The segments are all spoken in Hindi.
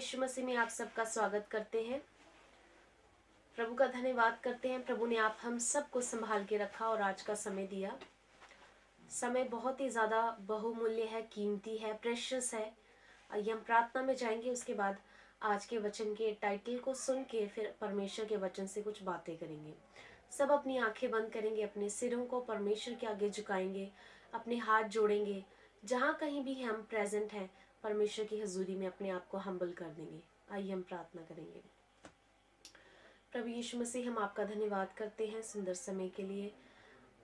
यीशु मसीह में आप सबका स्वागत करते हैं। प्रभु का धन्यवाद करते हैं। प्रभु ने आप हम सबको संभाल के रखा और आज का समय दिया। समय बहुत ही ज़्यादा बहुमूल्य है, कीमती है, प्रेशियस है। आइए हम प्रार्थना में जाएंगे, उसके बाद आज के वचन के टाइटल को सुन के फिर परमेश्वर के वचन से कुछ बातें करेंगे। सब अपनी आंखें बंद करेंगे, अपने सिरों को परमेश्वर के आगे झुकाएंगे, अपने हाथ जोड़ेंगे। जहाँ कहीं भी हम प्रेजेंट हैं, परमेश्वर की हजूरी में अपने आप को हम्बल कर देंगे। आइए हम प्रार्थना करेंगे। प्रभु यीशु मसीह, हम आपका धन्यवाद करते हैं सुंदर समय के लिए।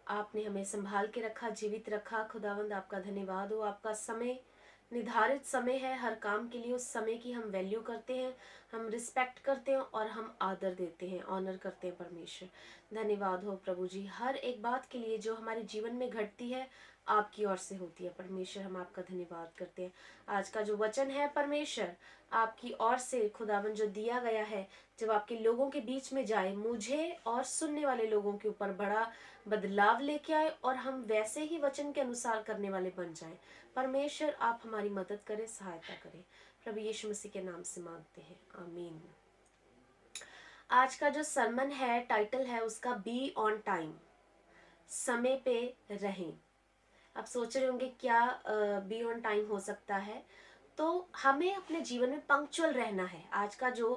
आपने हमें संभाल के रखा, जीवित रखा। खुदावंद आपका धन्यवाद हो। आपका समय निर्धारित समय है हर काम के लिए। उस समय की हम वैल्यू करते हैं, हम रिस्पेक्ट करते हैं और हम आदर देते हैं, ऑनर करते हैं। परमेश्वर धन्यवाद हो प्रभु जी, हर एक बात के लिए जो हमारे जीवन में घटती है आपकी ओर से होती है। परमेश्वर हम आपका धन्यवाद करते हैं। आज का जो वचन है परमेश्वर आपकी ओर से खुदावन जो दिया गया है, जब आपके लोगों के बीच में जाए, मुझे और सुनने वाले लोगों के ऊपर बड़ा बदलाव लेके आए और हम वैसे ही वचन के अनुसार करने वाले बन जाएं। परमेश्वर आप हमारी मदद करें, सहायता करें। प्रभु यीशु मसीह के नाम से मांगते हैं, आमीन। आज का जो सरमन है, टाइटल है उसका बी ऑन टाइम, समय पे रहें। आप सोच रहे होंगे क्या बी ऑन टाइम हो सकता है। तो हमें अपने जीवन में पंक्चुअल रहना है। आज का जो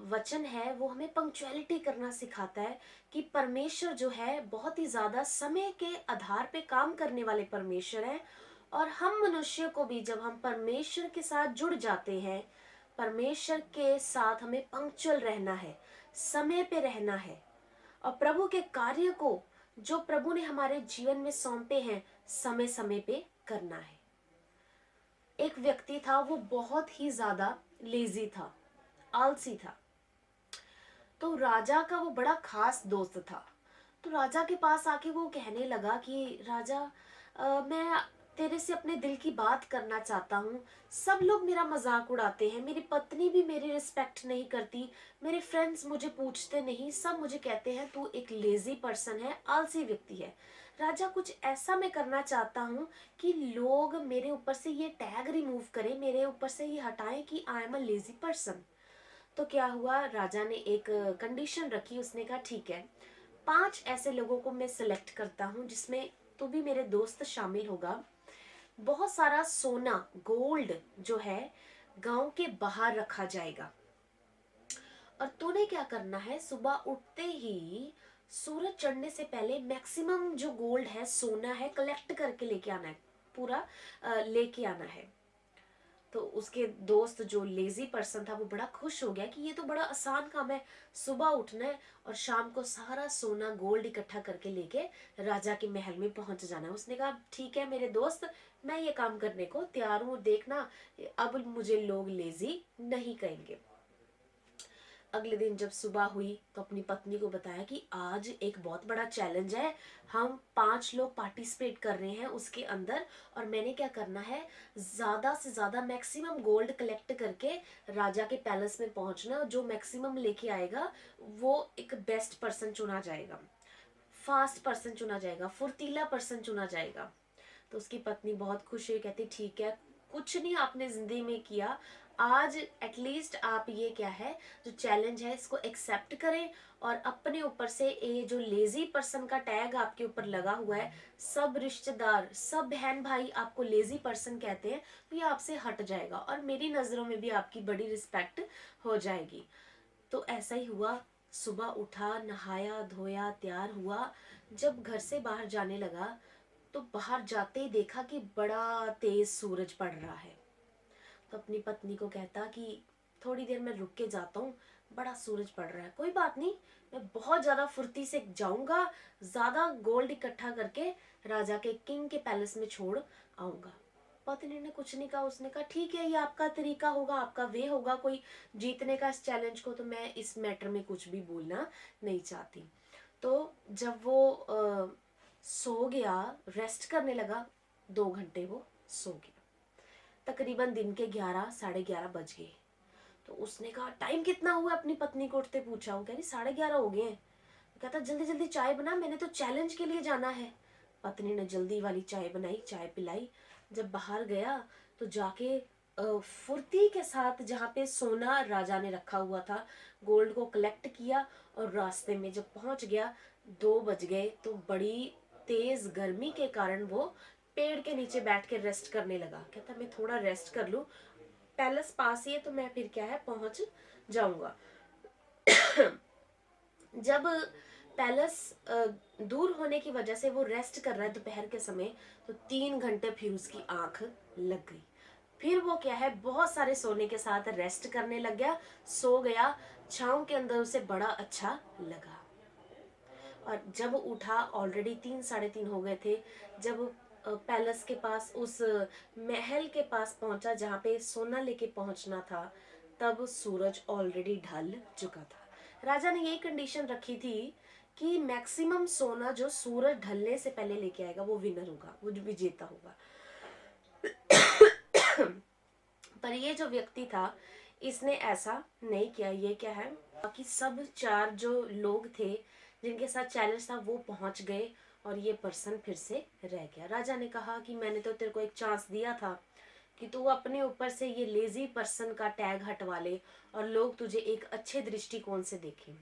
वचन है वो हमें पंक्चुअलिटी करना सिखाता है कि परमेश्वर जो है बहुत ही ज्यादा समय के आधार पे काम करने वाले परमेश्वर है। और हम मनुष्य को भी जब हम परमेश्वर के साथ जुड़ जाते हैं, परमेश्वर के साथ हमें पंक्चुअल रहना है, समय पे रहना है और प्रभु के कार्य को जो प्रभु ने हमारे जीवन में सौंपे हैं समय समय पे करना है। एक व्यक्ति था, वो बहुत ही ज्यादा लेजी था, आलसी था। तो राजा का वो बड़ा खास दोस्त था। तो राजा के पास आके वो कहने लगा कि राजा, मैं तेरे से अपने दिल की बात करना चाहता हूँ। सब लोग मेरा मजाक उड़ाते हैं, मेरी पत्नी भी मेरी रिस्पेक्ट नहीं करती, मेरे फ्रेंड्स मुझे पूछते नहीं, सब मुझे कहते हैं तू एक लेजी पर्सन है, आलसी व्यक्ति है। राजा, कुछ ऐसा मैं करना चाहता हूँ कि लोग मेरे ऊपर से ये टैग रिमूव करें, मेरे ऊपर से ये हटाएं कि I am a lazy person. तो क्या हुआ, राजा ने एक कंडीशन रखी। उसने कहा ठीक है, 5 ऐसे लोगों को मैं सिलेक्ट करता हूँ जिसमें तू भी मेरे दोस्त शामिल होगा। बहुत सारा सोना, गोल्ड जो है गांव के बाहर रखा जाएगा और तूने क्या करना है, सुबह उठते ही सूरज चढ़ने से पहले मैक्सिमम जो गोल्ड है, सोना है, कलेक्ट करके लेके आना है, पूरा लेके आना है। तो उसके दोस्त जो लेजी पर्सन था वो बड़ा खुश हो गया कि ये तो बड़ा आसान काम है, सुबह उठना है और शाम को सारा सोना गोल्ड इकट्ठा करके लेके राजा के महल में पहुंच जाना है। उसने कहा ठीक है मेरे दोस्त, मैं ये काम करने को तैयार हूँ, देखना अब मुझे लोग लेजी नहीं कहेंगे। अगले दिन जब सुबह हुई तो अपनी पत्नी को बताया कि आज एक बहुत बड़ा चैलेंज है, हम 5 लोग पार्टिसिपेट कर रहे हैं उसके अंदर और मैंने क्या करना है, ज्यादा से ज्यादा मैक्सिमम गोल्ड कलेक्ट करके राजा के पैलेस में पहुंचना। जो मैक्सिमम लेके आएगा वो एक बेस्ट पर्सन चुना जाएगा, फास्ट पर्सन चुना जाएगा, फुर्तीला पर्सन चुना जाएगा। तो उसकी पत्नी बहुत खुश हुई, कहती ठीक है, कुछ नहीं आपने जिंदगी में किया, आज एटलीस्ट आप ये क्या है जो चैलेंज है इसको एक्सेप्ट करें और अपने ऊपर से ये जो लेजी पर्सन का टैग आपके ऊपर लगा हुआ है, सब रिश्तेदार, सब बहन भाई आपको लेजी पर्सन कहते हैं, तो ये आपसे हट जाएगा और मेरी नजरों में भी आपकी बड़ी रिस्पेक्ट हो जाएगी। तो ऐसा ही हुआ। सुबह उठा, नहाया धोया, तैयार हुआ। जब घर से बाहर जाने लगा तो बाहर जाते ही देखा कि बड़ा तेज सूरज पड़ रहा है। तो अपनी पत्नी को कहता कि थोड़ी देर में रुक के जाता हूँ, बड़ा सूरज पड़ रहा है। कोई बात नहीं, मैं बहुत ज्यादा फुर्ती से जाऊंगा, ज्यादा गोल्ड इकट्ठा करके राजा के किंग के पैलेस में छोड़ आऊंगा। पत्नी ने कुछ नहीं कहा। उसने कहा ठीक है, ये आपका तरीका होगा, आपका वे होगा कोई जीतने का इस चैलेंज को, तो मैं इस मैटर में कुछ भी बोलना नहीं चाहती। तो जब वो सो गया, रेस्ट करने लगा, 2 घंटे वो सो गया। तकरीबन दिन के 11 साढ़े 11 बज गए। तो उसने कहा टाइम कितना हुआ, अपनी पत्नी को उठते पूछा। वो कह रही 11:30 हो गए हैं। कहता जल्दी जल्दी चाय बना, मैंने तो चैलेंज के लिए जाना है। पत्नी ने जल्दी वाली चाय बनाई, चाय पिलाई। जब बाहर गया तो जाके फुर्ती के साथ जहाँ पे सोना राजा ने रखा हुआ था, गोल्ड को कलेक्ट किया और रास्ते में जब पहुंच गया 2 बज गए तो बड़ी तेज गर्मी के कारण वो पेड़ के नीचे बैठ के रेस्ट करने लगा। कहता मैं थोड़ा रेस्ट कर लूं, पैलेस पास ही है तो मैं फिर क्या है पहुंच जाऊंगा। जब पैलेस दूर होने की वजह से वो रेस्ट कर रहा है दोपहर के समय, तो 3 घंटे फिर उसकी आंख लग गई। फिर वो क्या है बहुत सारे सोने के साथ रेस्ट करने लग गया, सो गया, छांव के अंदर उसे बड़ा अच्छा लगा। और जब उठा ऑलरेडी 3 साढ़े 3 हो गए थे। जब पैलेस के पास उस महल के पास पहुंचा जहाँ पे सोना लेके पहुंचना था, तब सूरज ऑलरेडी ढल चुका था। राजा ने यही कंडीशन रखी थी कि मैक्सिमम सोना जो सूरज ढलने से पहले लेके आएगा वो विनर होगा, वो विजेता होगा। पर ये जो व्यक्ति था इसने ऐसा नहीं किया। ये क्या है, बाकी सब 4 जो लोग थे जिनके साथ चैलेंज था वो पहुंच गए और ये पर्सन फिर से रह गया। राजा ने कहा कि मैंने तो तेरे को एक चांस दिया था कि तू अपने ऊपर से ये लेजी पर्सन का टैग हटवा ले और लोग तुझे एक अच्छे दृष्टिकोण से देखें।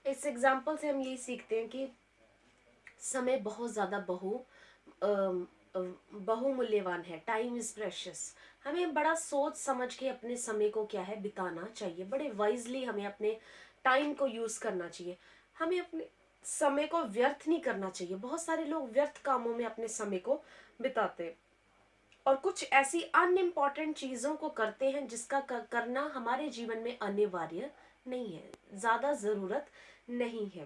इस एग्जाम्पल से हम यही सीखते हैं कि समय बहुत ज्यादा बहुमूल्यवान है। Time is precious. हमें बड़ा सोच समझ के अपने समय को क्या है बिताना चाहिए, बड़े वाइजली हमें अपने टाइम को यूज करना चाहिए। हमें अपने समय को व्यर्थ नहीं करना चाहिए। बहुत सारे लोग व्यर्थ कामों में अपने समय को बिताते हैं और कुछ ऐसी अनइम्पॉर्टेंट चीजों को करते हैं जिसका करना हमारे जीवन में अनिवार्य नहीं है, ज्यादा जरूरत नहीं है।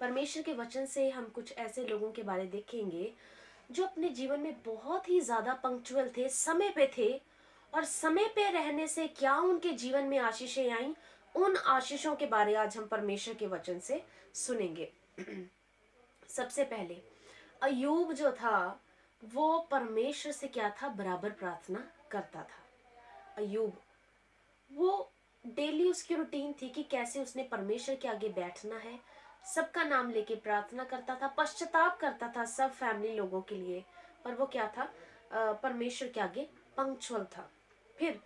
परमेश्वर के वचन से हम कुछ ऐसे लोगों के बारे देखेंगे जो अपने जीवन में बहुत ही ज्यादा पंक्चुअल थे, समय पे थे, और समय पे रहने से क्या उनके जीवन में आशीषें आई, उन आशीषों के बारे आज हम परमेश्वर के वचन से सुनेंगे। सबसे पहले अय्यूब जो था वो परमेश्वर से क्या था, बराबर प्रार्थना करता था। अय्यूब वो डेली उसकी रूटीन थी कि कैसे उसने परमेश्वर के आगे बैठना है, सबका नाम लेके प्रार्थना करता था, पश्चाताप करता था सब फैमिली लोगों के लिए। पर वो क्या था, परमेश्वर के आगे पंक्चुअल था। फिर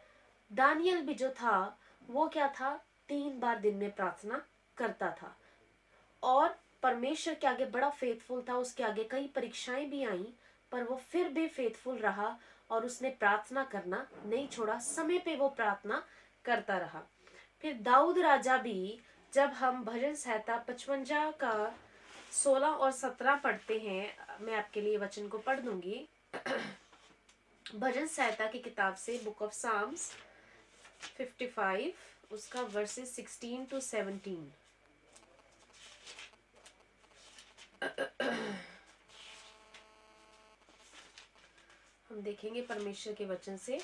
दानियल भी जो था वो क्या था, 3 बार दिन में प्रार्थना करता था और परमेश्वर के आगे बड़ा फेथफुल था। उसके आगे कई परीक्षाएं भी आईं पर वो फिर भी फेथफुल रहा और उसने प्रार्थना करना नहीं छोड़ा, समय पे वो प्रार्थना करता रहा। फिर दाऊद राजा भी, जब हम भजन संहिता 55 का 16 और 17 पढ़ते हैं, मैं आपके लिए वचन को पढ़ दूंगी। भजन संहिता की किताब से बुक ऑफ साम्स 55 उसका वर्सेस 16 to 17। हम देखेंगे परमेश्वर के वचन से।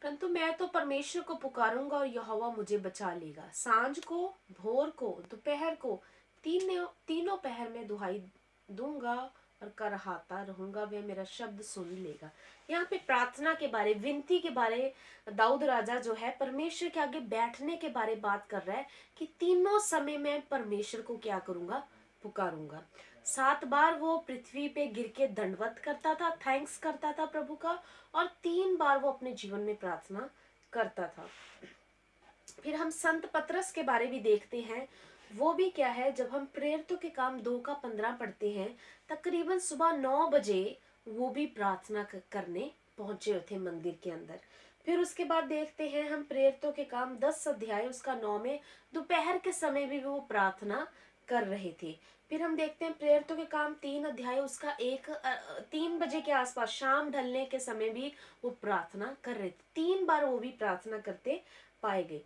परंतु मैं तो परमेश्वर को पुकारूंगा और यहोवा मुझे बचा लेगा। सांझ को, भोर को, दोपहर को, तीनों पहर में दुहाई दूंगा और करहाता रहूंगा, वह मेरा शब्द सुन लेगा। यहाँ पे प्रार्थना के बारे, विनती के बारे दाऊद राजा जो है परमेश्वर के आगे बैठने के बारे बात कर रहा है कि तीनों समय में परमेश्वर को क्या करूंगा, पुकारूंगा। 7 बार वो पृथ्वी पे गिर के दंडवत करता था, थैंक्स करता था प्रभु का, और 3 बार वो अपने जीवन में प्रार्थना करता था। फिर हम संत पतरस के बारे भी देखते हैं। वो भी क्या है, जब हम प्रेरितों के काम 2 का 15 पढ़ते हैं, तकरीबन सुबह 9 बजे वो भी प्रार्थना करने पहुंचे हुए थे मंदिर के अंदर। फिर उसके बाद देखते हैं हम प्रेरितों के काम 10 अध्याय उसका 9 में दोपहर के समय भी वो प्रार्थना कर रहे थे। फिर हम देखते हैं प्रेरितों के काम 3 अध्याय उसका 3 बजे के आसपास शाम ढलने के समय भी वो प्रार्थना कर रहे थे। 3 बार वो भी प्रार्थना करते पाए गए।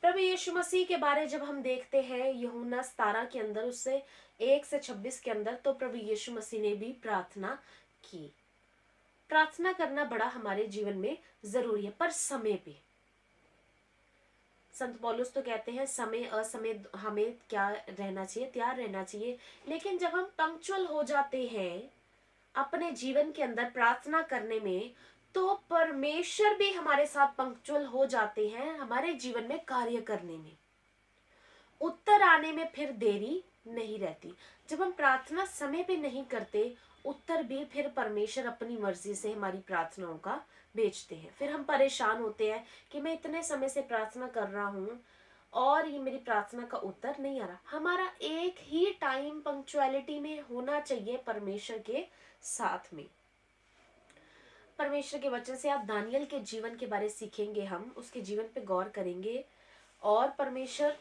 प्रभु यीशु मसीह के बारे जब हम देखते हैं यूहन्ना 17 के अंदर उससे 1 से 26 के अंदर, तो प्रभु यीशु मसीह ने भी प्रार्थना की। प्रार्थना करना बड़ा हमारे जीवन में जरूरी है, पर समय पे। संत पौलुस तो कहते हैं समय असमय हमें क्या रहना चाहिए, तैयार रहना चाहिए। लेकिन जब हम पंक्चुअल हो जाते हैं अपने जीवन के अंदर प्रार्थना करने में, तो परमेश्वर भी हमारे साथ पंक्चुअल हो जाते हैं हमारे जीवन में कार्य करने में। उत्तर आने में फिर देरी नहीं रहती। जब हम प्रार्थना समय पे नहीं करते उत्तर भी फिर परमेश्वर अपनी मर्जी से हमारी प्रार्थनाओं का भेजते हैं। फिर हम परेशान होते हैं कि मैं इतने समय से प्रार्थना कर रहा हूँ और ये मेरी प्रार्थना का उत्तर नहीं आ रहा। हमारा एक ही टाइम पंक्चुअलिटी में होना चाहिए परमेश्वर के साथ में। परमेश्वर के वचन से आप दानियल के जीवन के बारे सीखेंगे, हम उसके जीवन पे गौर करेंगे और परमेश्वर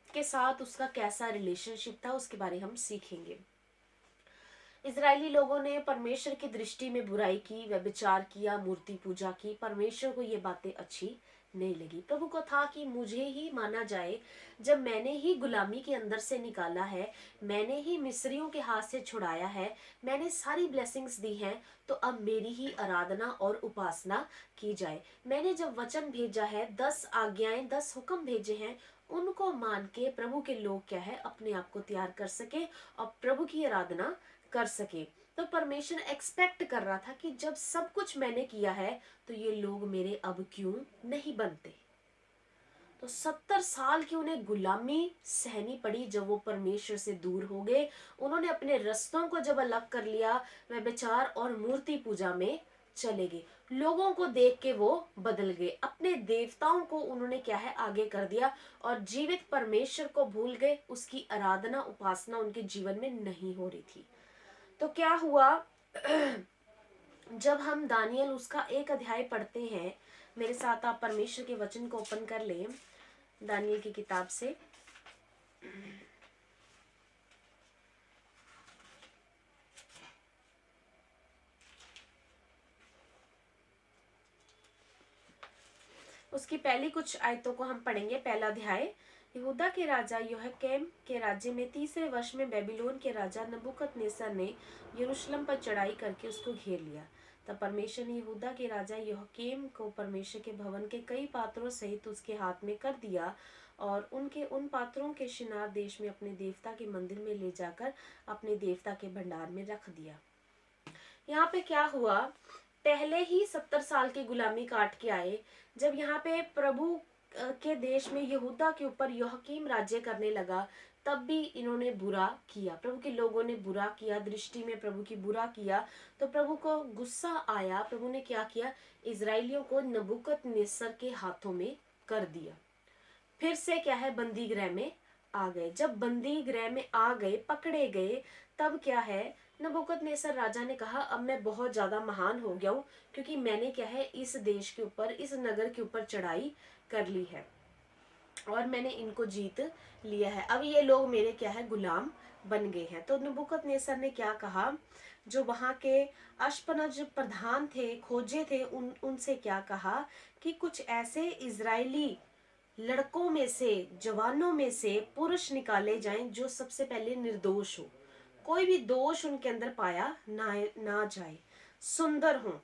के साथ उसका कैसा रिलेशनशिप था उसके बारे हम सीखेंगे। इजरायली लोगों ने परमेश्वर की दृष्टि में बुराई की, व्यभिचार किया, मूर्ति पूजा की। परमेश्वर को ये बातें अच्छी नहीं लगी। प्रभु को था कि मुझे ही माना जाए, जब मैंने ही गुलामी के अंदर से निकाला है, मैंने ही मिस्रियों के हाथ से छुड़ाया है, मैंने सारी ब्लेसिंग्स दी हैं, तो अब मेरी ही आराधना और उपासना की जाए। मैंने जब वचन भेजा है, 10 आज्ञाएं 10 हुक्म भेजे हैं, उनको मान के प्रभु के लोग क्या है अपने आप को तैयार कर सके और प्रभु की आराधना कर सके। तो परमेश्वर एक्सपेक्ट कर रहा था कि जब सब कुछ मैंने किया है तो ये लोग मेरे अब क्यों नहीं बनते। तो 70 साल की उन्हें गुलामी सहनी पड़ी जब वो परमेश्वर से दूर हो गए। उन्होंने अपने रस्तों को जब अलग कर लिया, व्यभिचार और मूर्ति पूजा में चले गए। लोगों को देख के वो बदल गए, अपने देवताओं को उन्होंने क्या है आगे कर दिया और जीवित परमेश्वर को भूल गए। उसकी आराधना उपासना उनके जीवन में नहीं हो रही थी। तो क्या हुआ जब हम दानियल उसका 1 अध्याय पढ़ते हैं, मेरे साथ आप परमेश्वर के वचन को ओपन कर लें दानियल की किताब से। उसकी पहली कुछ आयतों को हम पढ़ेंगे। पहला अध्याय। यहूदा के राजा यहोयाकीम के राज्य में 30वें वर्ष में बेबीलोन के राजा नबूकदनेस्सर ने यरूशलेम पर चढ़ाई करके उसको घेर लिया। तब परमेश्वर ने यहूदा के राजा यहोयाकीम को परमेश्वर के भवन के कई पात्रों सहित उसके हाथ में कर दिया और उन पात्रों के शिनार देश में अपने देवता के मंदिर में ले जाकर अपने देवता के भंडार में रख दिया। यहाँ पे क्या हुआ, पहले ही 70 साल की गुलामी काट के आए। जब यहाँ पे प्रभु के देश में यहूदा के ऊपर यहोयाकीम राज्य करने लगा, तब भी इन्होंने बुरा किया, प्रभु के लोगों ने बुरा किया, दृष्टि में प्रभु की बुरा किया। तो प्रभु को गुस्सा आया। प्रभु ने क्या किया, इजराइलियों को नबूकदनेस्सर के हाथों में कर दिया। फिर से क्या है, बंदी गृह में आ गए। जब बंदी गृह में आ गए, पकड़े गए, तब क्या है, नबूकदनेस्सर राजा ने कहा अब मैं बहुत ज्यादा महान हो गया हूँ, क्योंकि मैंने क्या है इस देश के ऊपर, इस नगर के ऊपर चढ़ाई कर ली है और मैंने इनको जीत लिया है। अब ये लोग मेरे क्या है गुलाम बन गए हैं। तो नबूकदनेस्सर ने क्या कहा, जो वहां के अश्पनज प्रधान थे, खोजे थे, उनसे क्या कहा कि कुछ ऐसे इजरायली लड़कों में से, जवानों में से पुरुष निकाले जाएं जो सबसे पहले निर्दोष हो, कोई भी दोष उनके अंदर पाया ना जाए, सुंदर हो,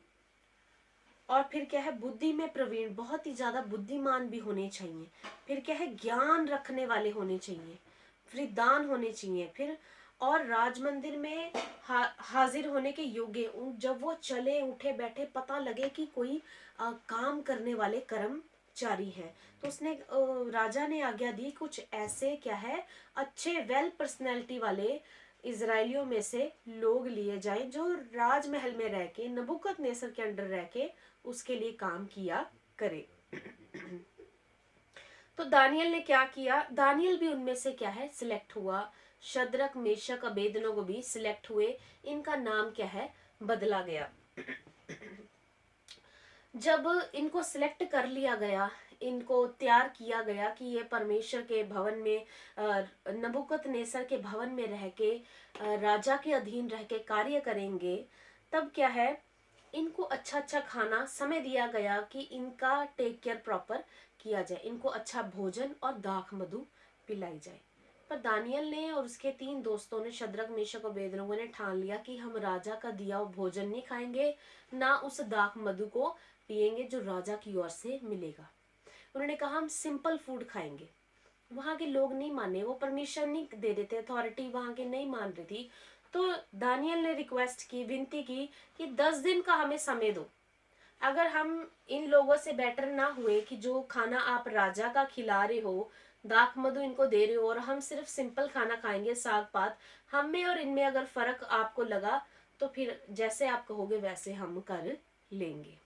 और फिर क्या है बुद्धि में प्रवीण, बहुत ही ज्यादा बुद्धिमान भी होने चाहिए। फिर क्या है ज्ञान रखने वाले होने चाहिए, विद्वान होने चाहिए। फिर और राज मंदिर में हाजिर होने के योग्य, जब वो चले उठे बैठे पता लगे कि कोई काम करने वाले कर्मचारी हैं। तो उसने राजा ने आज्ञा दी कुछ ऐसे क्या है अच्छे वेल पर्सनैलिटी वाले इजराइलियों में से लोग लिए जाएं जो राजमहल में रह के, नबूकदनेस्सर के अंडर रह के उसके लिए काम किया करे। तो दानियल ने क्या किया, दानियल भी उनमें से क्या है सिलेक्ट हुआ। शद्रक, मेशक, अबेदनगो भी सिलेक्ट हुए। इनका नाम क्या है बदला गया। जब इनको सिलेक्ट कर लिया गया, इनको तैयार किया गया कि ये परमेश्वर के भवन में, नबूकदनेस्सर के भवन में रह के, राजा के अधीन रह के कार्य करेंगे, तब क्या है इनको अच्छा अच्छा खाना समय दिया गया कि इनका टेक केयर प्रॉपर किया जाए, इनको अच्छा भोजन और दाख मधु पिलाई जाए। पर दानियल ने और उसके 3 दोस्तों ने, शद्रक, मेशक और अबेदनगो ने ठान लिया कि हम राजा का दिया हुआ भोजन नहीं खाएंगे, ना उस दाख मधु को पिएंगे जो राजा की ओर से मिलेगा। उन्होंने कहा हम सिंपल फूड खाएंगे। वहां के लोग नहीं माने, वो परमिशन नहीं दे रहे थे, अथॉरिटी वहां के नहीं मान रही थी। तो दानियल ने रिक्वेस्ट की, विनती की कि 10 दिन का हमें समय दो। अगर हम इन लोगों से बेटर ना हुए कि जो खाना आप राजा का खिला रहे हो, दाख मधु इनको दे रहे हो और हम सिर्फ सिंपल खाना खाएंगे, साग पात, हम में और इनमें अगर फर्क आपको लगा तो फिर जैसे आप कहोगे वैसे हम कर लेंगे।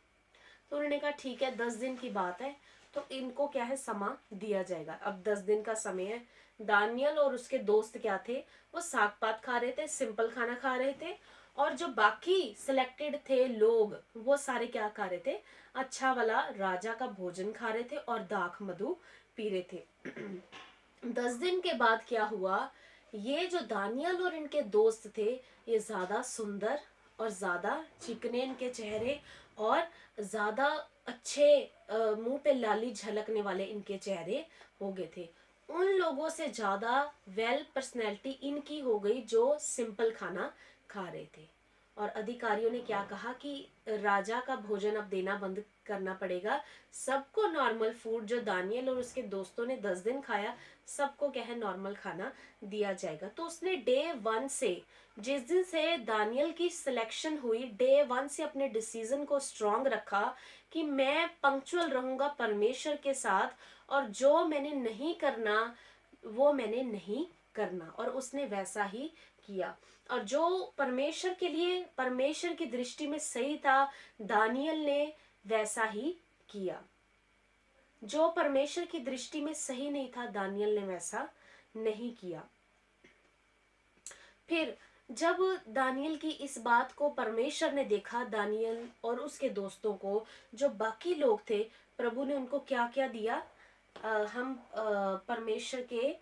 तो उन्होंने कहा ठीक है, 10 दिन की बात है, तो इनको क्या है, समा दिया जाएगा। अब 10 दिन का समय है। दानियल और उसके दोस्त क्या थे, वो साग पात खा रहे थे, सिंपल खाना खा रहे थे, और जो बाकी सिलेक्टेड थे लोग वो सारे क्या खा रहे थे, अच्छा वाला राजा का भोजन खा रहे थे और दाख मधु पी रहे थे। 10 दिन के बाद क्या हुआ, ये जो दानियल और इनके दोस्त थे, ये ज्यादा सुंदर और ज्यादा चिकने इनके चेहरे और ज्यादा अच्छे मुंह पे लाली झलकने वाले इनके चेहरे हो गए थे। उन लोगों से ज्यादा वेल पर्सनैलिटी इनकी हो गई जो सिंपल खाना खा रहे थे। और अधिकारियों ने क्या कहा कि राजा का भोजन अब देना बंद करना पड़ेगा, सबको नॉर्मल फूड, जो दानियल और उसके दोस्तों ने 10 दिन खाया, सबको क्या है नॉर्मल खाना दिया जाएगा। तो उसने डे 1 से, जिस दिन से दानियल की सिलेक्शन हुई, डे 1 से अपने डिसीजन को स्ट्रांग रखा कि मैं पंक्चुअल रहूंगा परमेश्वर के साथ, और जो मैंने नहीं करना वो मैंने नहीं करना, और उसने वैसा ही किया। और जो परमेश्वर के लिए, परमेश्वर की दृष्टि में सही था, दानियल ने वैसा ही किया। जो परमेश्वर की दृष्टि में सही नहीं था, दानियल ने वैसा नहीं किया। फिर जब दानियल की इस बात को परमेश्वर ने देखा, दानियल और उसके दोस्तों को, जो बाकी लोग थे, प्रभु ने उनको क्या क्या दिया, हम परमेश्वर के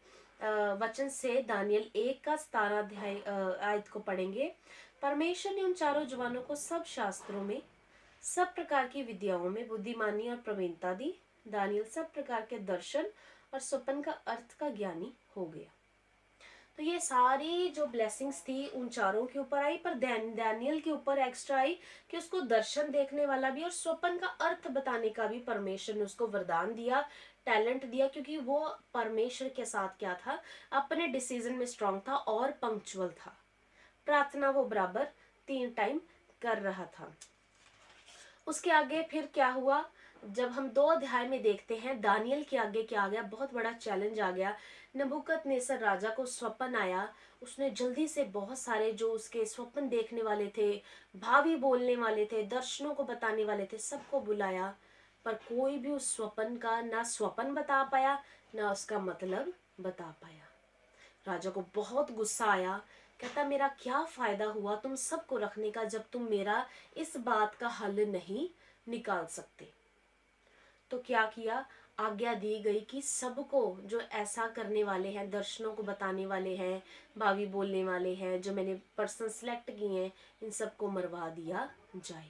वचन से दानियल 1 का 17 अध्याय आयत को पढ़ेंगे। परमेश्वर ने उन चारों जवानों को सब शास्त्रों में, सब प्रकार की विद्याओं में बुद्धिमानी और प्रवीणता दी। दानियल सब प्रकार के दर्शन और स्वप्न का अर्थ का ज्ञानी हो गया। तो ये सारी जो ब्लेसिंग्स थी उन चारों के ऊपर आई, पर दानियल के ऊपर एक्स्ट्रा आई कि उसको दर्शन देखने वाला भी और स्वप्न का अर्थ बताने का भी परमेश्वर ने उसको वरदान दिया, टैलेंट दिया, क्योंकि वो परमेश्वर के साथ क्या था, अपने डिसीजन में स्ट्रांग था और पंक्चुअल था। प्रार्थना वो बराबर 3 टाइम कर रहा था। उसके आगे फिर क्या हुआ, जब हम 2 अध्याय में देखते हैं, दानियल के आगे क्या आ गया, बहुत बड़ा चैलेंज आ गया। नबूकदनेस्सर राजा को स्वप्न आया, उसने जल्दी से बहुत सारे जो उसके स्वप्न देखने वाले थे, भावी बोलने वाले थे, दर्शनों को बताने वाले थे, सबको बुलाया, पर कोई भी उस स्वप्न का ना स्वप्न बता पाया, ना उसका मतलब बता पाया। राजा को बहुत गुस्सा आया, कहता मेरा क्या फायदा हुआ तुम सबको रखने का, जब तुम मेरा इस बात का हल नहीं निकाल सकते। तो क्या किया, आज्ञा दी गई कि सबको जो ऐसा करने वाले हैं, दर्शनों को बताने वाले हैं, भावी बोलने वाले हैं, जो मैंने पर्सन सिलेक्ट किए हैं, इन सबको मरवा दिया जाए।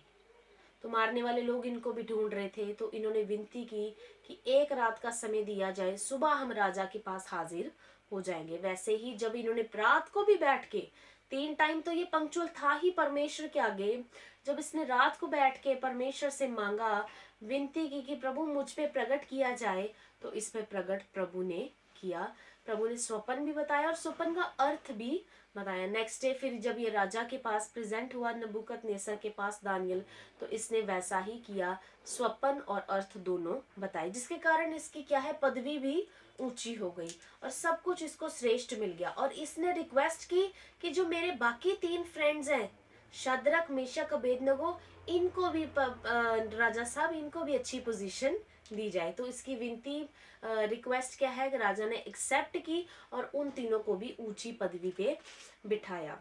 तो मारने वाले लोग इनको भी ढूंढ रहे थे, तो इन्होंने विनती की कि 1 रात का समय दिया जाए, सुबह हम राजा के पास हाजिर हो जाएंगे। वैसे ही जब इन्होंने रात को भी बैठ के 3 टाइम, तो ये पंक्चुअल था ही परमेश्वर के आगे, जब इसने रात को बैठ के परमेश्वर से मांगा, विनती की कि प्रभु मुझ पे प्रकट किया जाए, तो इस पे प्रकट प्रभु ने किया। प्रभु ने स्वप्न भी बताया और स्वप्न का अर्थ भी बताया। नेक्स्ट डे फिर जब ये राजा के पास प्रेजेंट हुआ, नबूकदनेस्सर के पास दानियल, तो इसने वैसा ही किया, स्वप्न और अर्थ दोनों बताए, जिसके कारण इसकी क्या है, पदवी भी ऊंची हो गई और सब कुछ इसको श्रेष्ठ मिल गया। और इसने रिक्वेस्ट की कि जो मेरे बाकी 3 फ्रेंड्स हैं, शद्रक मेशक अबेदनगो, इनको भी राजा साहब इनको भी अच्छी पोजीशन दी जाए। तो इसकी विनती, रिक्वेस्ट क्या है, कि राजा ने एक्सेप्ट की और उन तीनों को भी ऊंची पदवी पे बिठाया।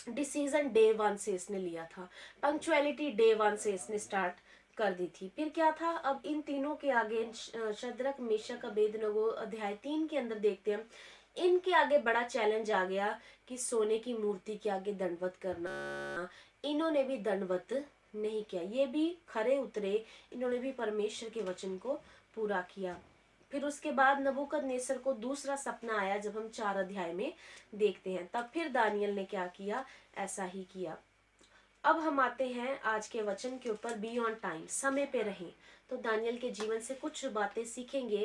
डिसीजन डे 1 से इसने लिया था, पंक्चुअलिटी डे 1 से इसने स्टार्ट कर दी थी। फिर क्या था, अब इन तीनों के आगे, शद्रक मेशक अबेदनगो अध्याय 3 के अंदर देखते हैं, इनके आगे बड़ा चैलेंज आ गया कि सोने की मूर्ति के आगे दंडवत करना। इन्होंने भी दंडवत नहीं किया, ये भी खरे उतरे, इन्होंने भी परमेश्वर के वचन को पूरा किया। फिर उसके बाद नबूकदनेस्सर को दूसरा सपना आया, जब हम 4 अध्याय में देखते हैं, तब फिर दानियल ने क्या किया, ऐसा ही किया। अब हम आते हैं आज के वचन के ऊपर, बी ऑन टाइम, समय पे रहें। तो दानियल के जीवन से कुछ बातें सीखेंगे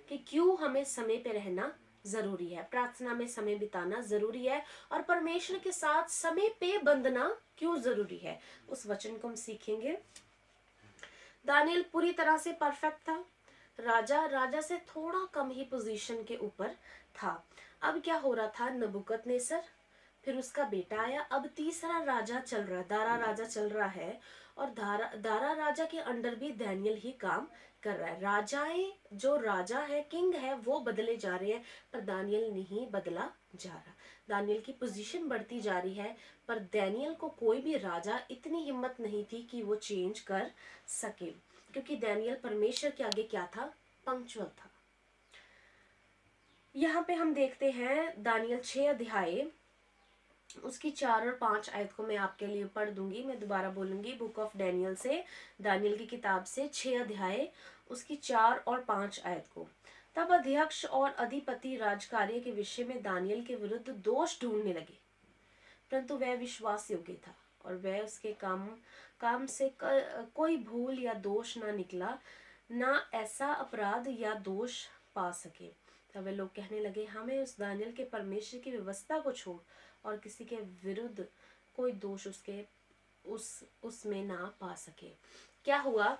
कि क्यों हमें समय पे रहना जरूरी है, प्रार्थना में समय बिताना जरूरी है, और परमेश्वर के साथ समय पे बंधना क्यों जरूरी है, उस वचन को हम सीखेंगे। दानियल पूरी तरह से परफेक्ट था, राजा राजा से थोड़ा कम ही पोजीशन के ऊपर था। अब क्या हो रहा था, नबूकदनेस्सर, फिर उसका बेटा आया, अब तीसरा राजा चल रहा है, दारा राजा चल रहा है। और दारा दारा राजा के अंडर भी दानियल ही काम कर रहा है। राजाएं, जो राजा है, किंग है, वो बदले जा रहे हैं, पर दानियल नहीं बदला जा रहा। दानियल की पोजीशन बढ़ती जा रही है, पर दानियल को कोई भी राजा इतनी हिम्मत नहीं थी कि वो चेंज कर सके, क्योंकि दानियल परमेश्वर के आगे क्या था, पंक्चुअल था। यहाँ पे हम देखते हैं दानियल 6 अध्याय, उसकी 4 और 5 आयत को मैं आपके लिए पढ़ दूंगी। मैं दोबारा बोलूंगी, बुक ऑफ डैनियल से, दानियल की किताब से 6 अध्याय, उसकी 4 और 5 आयत को। तब अध्यक्ष और अधिपति राजकार्य के विषय में दानियल के विरुद्ध दोष ढूंढने लगे, परंतु वह विश्वास योग्य था और वह उसके काम से कोई भूल या दोष ना निकला, ना ऐसा अपराध या दोष पा सके। तब वे लोग कहने लगे, हमें उस दानियल के परमेश्वर की व्यवस्था को छोड़ और किसी के विरुद्ध कोई दोष उसमें ना पा सके। क्या हुआ,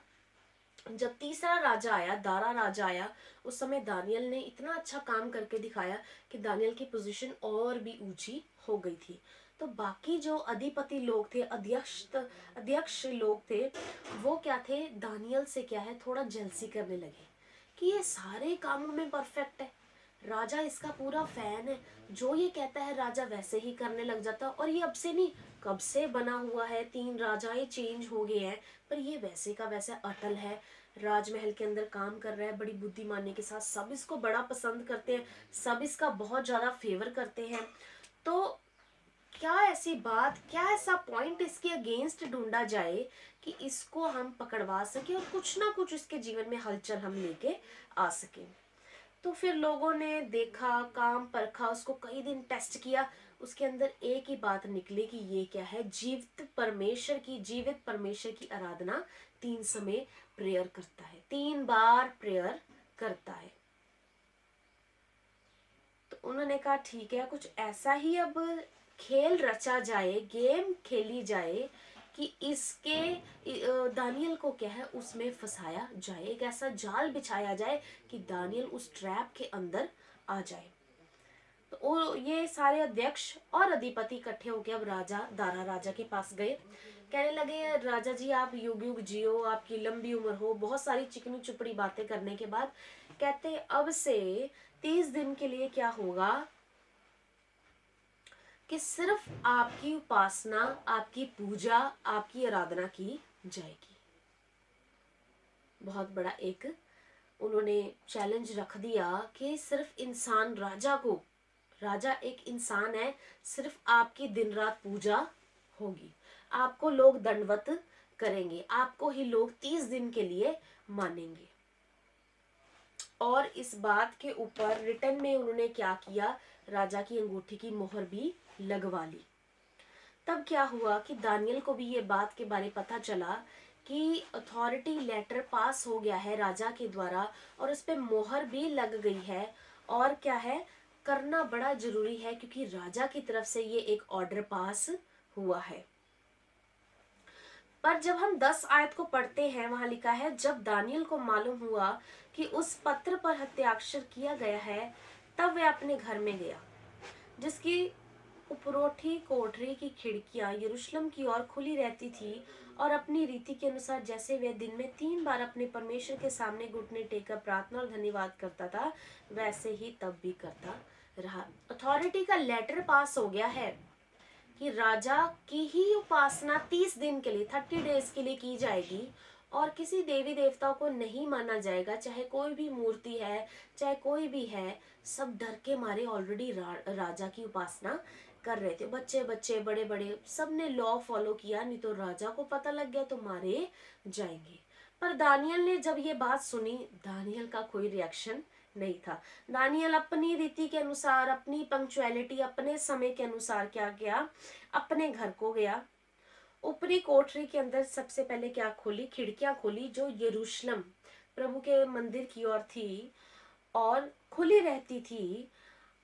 जब तीसरा राजा आया, दारा राजा आया, उस समय दानियल ने इतना अच्छा काम करके दिखाया कि दानियल की पोजीशन और भी ऊंची हो गई थी। तो बाकी जो अधिपति लोग थे, अध्यक्ष लोग थे, वो क्या थे, दानियल से क्या है, थोड़ा जेलसी करने लगे कि ये सारे कामों में परफेक्ट है, राजा इसका पूरा फैन है, जो ये कहता है राजा वैसे ही करने लग जाता, और ये अब से नहीं, कब से बना हुआ है, 3 राजाएं चेंज हो गए हैं, पर ये वैसे का वैसा अटल है, राजमहल के अंदर काम कर रहा है बड़ी बुद्धिमानी के साथ, सब इसको बड़ा पसंद करते हैं, सब इसका बहुत ज्यादा फेवर करते हैं। तो क्या ऐसी बात, क्या ऐसा पॉइंट इसके अगेंस्ट ढूंढा जाए कि इसको हम पकड़वा सके और कुछ ना कुछ इसके जीवन में हलचल हम लेके आ सके। तो फिर लोगों ने देखा, काम परखा, उसको कई दिन टेस्ट किया, उसके अंदर एक ही बात निकली कि ये क्या है, जीवित परमेश्वर की आराधना 3 समय प्रेयर करता है, 3 बार प्रेयर करता है। तो उन्होंने कहा ठीक है, कुछ ऐसा ही अब खेल रचा जाए, गेम खेली जाए कि इसके दानियल को क्या है, उसमें फंसाया जाए, एक ऐसा जाल बिछाया जाए कि दानियल उस ट्रैप के अंदर आ जाए। तो ये सारे अध्यक्ष और अधिपति इकट्ठे होकर अब दारा राजा के पास गए, कहने लगे, राजा जी आप युग युग जियो, आपकी लंबी उम्र हो। बहुत सारी चिकनी चुपड़ी बातें करने के बाद कहते, अब से 30 दिन के लिए क्या होगा कि सिर्फ आपकी उपासना, आपकी पूजा, आपकी आराधना की जाएगी। बहुत बड़ा एक उन्होंने चैलेंज रख दिया कि सिर्फ इंसान, राजा एक इंसान है, सिर्फ आपकी दिन रात पूजा होगी, आपको लोग दंडवत करेंगे, आपको ही लोग 30 दिन के लिए मानेंगे। और इस बात के ऊपर रिटर्न में उन्होंने क्या किया, राजा की अंगूठी की मोहर भी लगवा ली। तब क्या हुआ कि दानियल को भी ये बात के बारे पता चला कि अथॉरिटी लेटर पास हो गया है राजा के द्वारा, और उस पे मोहर भी लग गई है, और क्या है, करना बड़ा जरूरी है, क्योंकि राजा की तरफ से ये एक ऑर्डर पास हुआ है। पर जब हम 10 आयत को पढ़ते हैं, वहां लिखा है, जब दानियल को मालूम हुआ कि उस पत्र पर हस्ताक्षर किया गया है, तब वह अपने घर में गया, जिसकी उपरोठी कोठरी की खिड़कियां यरूशलेम की ओर खुली रहती थी, और अपनी रीति के अनुसार जैसे वह दिन में 3 बार अपने परमेश्वर के सामने घुटने टेककर प्रार्थना और धन्यवाद करता था, वैसे ही तब भी करता रहा। अथॉरिटी का लेटर पास हो गया है कि राजा की ही उपासना 30 दिन के लिए, 30 डेज के लिए की जाएगी, और किसी देवी देवता को नहीं माना जाएगा, चाहे कोई भी मूर्ति है, चाहे कोई भी है, सब डर के मारे ऑलरेडी राजा की उपासना कर रहे थे। बच्चे बच्चे, बड़े बड़े, सब ने लॉ फॉलो किया, नहीं तो राजा को पता लग गया तो मारे जाएंगे। पर दानियल ने जब ये बात सुनी, दानियल का कोई रिएक्शन नहीं था। दानियल अपनी रीति के अनुसार, अपनी पंक्चुअलिटी, अपने समय के अनुसार क्या किया, अपने घर को गया, ऊपरी कोठरी के अंदर सबसे पहले क्या खोली, खिड़कियां खोली, जो यरूशलेम प्रभु के मंदिर की ओर थी और खुली रहती थी,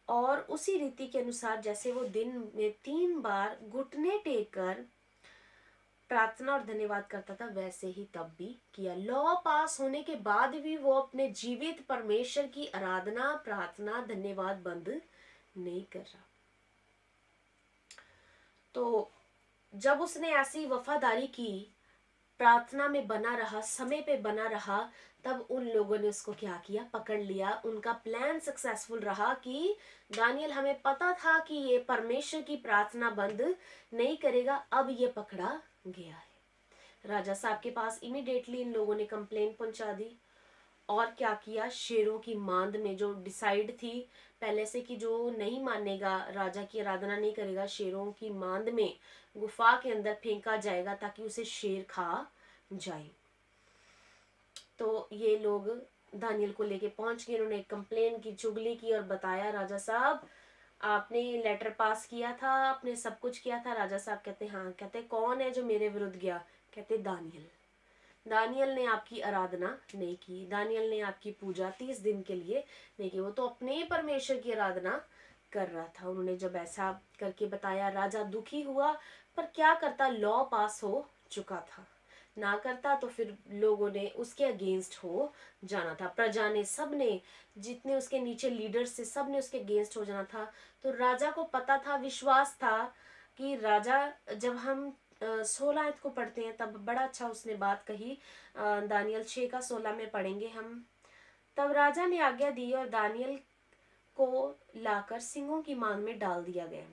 और उसी रीति के अनुसार जैसे वो दिन में 3 बार घुटने टेक कर प्रार्थना और धन्यवाद करता था वैसे ही तब भी किया। लॉ पास होने के बाद भी वो अपने जीवित परमेश्वर की आराधना, प्रार्थना, धन्यवाद बंद नहीं कर रहा। तो जब उसने ऐसी वफादारी की, प्रार्थना में बना रहा, समय पे बना रहा, तब उन लोगों ने उसको क्या किया, पकड़ लिया। उनका प्लान सक्सेसफुल रहा कि दानियल, हमें पता था कि ये परमेश्वर की प्रार्थना बंद नहीं करेगा, अब ये पकड़ा गया है। राजा साहब के पास इमीडिएटली इन लोगों ने कंप्लेन पहुंचा दी। और क्या किया, शेरों की मांद में जो डिसाइड थी पहले से कि जो नहीं मानेगा, राजा की आराधना नहीं करेगा, शेरों की मांद में गुफा के अंदर फेंका जाएगा ताकि उसे शेर खा जाए। तो ये लोग दानियल को लेके पहुंच गए। उन्होंने कंप्लेन की, चुगली की और बताया, राजा साहब आपने लेटर पास किया था, आपने सब कुछ किया था। राजा साहब कहते हाँ। कहते कौन है जो मेरे विरुद्ध गया? कहते दानियल। दानियल ने आपकी आराधना नहीं की, दानियल ने आपकी पूजा 30 दिन के लिए नहीं की, वो तो अपने परमेश्वर की आराधना कर रहा था। उन्होंने जब ऐसा करके बताया, राजा दुखी हुआ, पर क्या करता, लॉ पास हो चुका था, ना करता तो फिर लोगों ने उसके अगेंस्ट हो जाना था। प्रजा ने, सब ने, जितने उसके नीचे लीडर्स थे, सब ने उसके अगेंस्ट हो जाना था। तो राजा को पता था, विश्वास था कि राजा, जब हम 16 आयत को पढ़ते हैं तब बड़ा अच्छा उसने बात कही, दानियल 6 का 16 में पढ़ेंगे हम। तब राजा ने आज्ञा दी और दानियल को लाकर सिंहों की मांद में डाल दिया गया।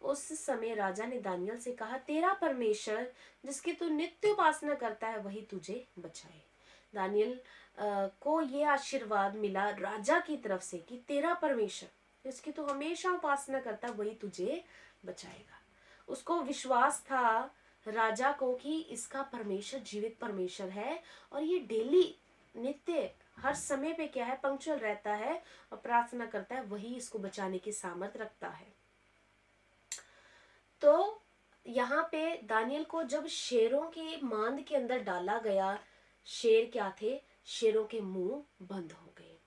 उस समय राजा ने दानियल से कहा, तेरा परमेश्वर जिसकी तू नित्य उपासना करता है वही तुझे बचाए। दानियल को ये आशीर्वाद मिला राजा की तरफ से कि तेरा परमेश्वर जिसकी तू हमेशा उपासना करता है वही तुझे बचाएगा। उसको विश्वास था राजा को कि इसका परमेश्वर जीवित परमेश्वर है और ये डेली, नित्य, हर समय पे क्या है, पंक्चुअल रहता है और प्रार्थना करता है, वही इसको बचाने की सामर्थ रखता है। तो यहाँ पे दानियल को जब शेरों के मांद के अंदर डाला गया, शेर क्या थे, शेरों के मुंह बंद हो गए।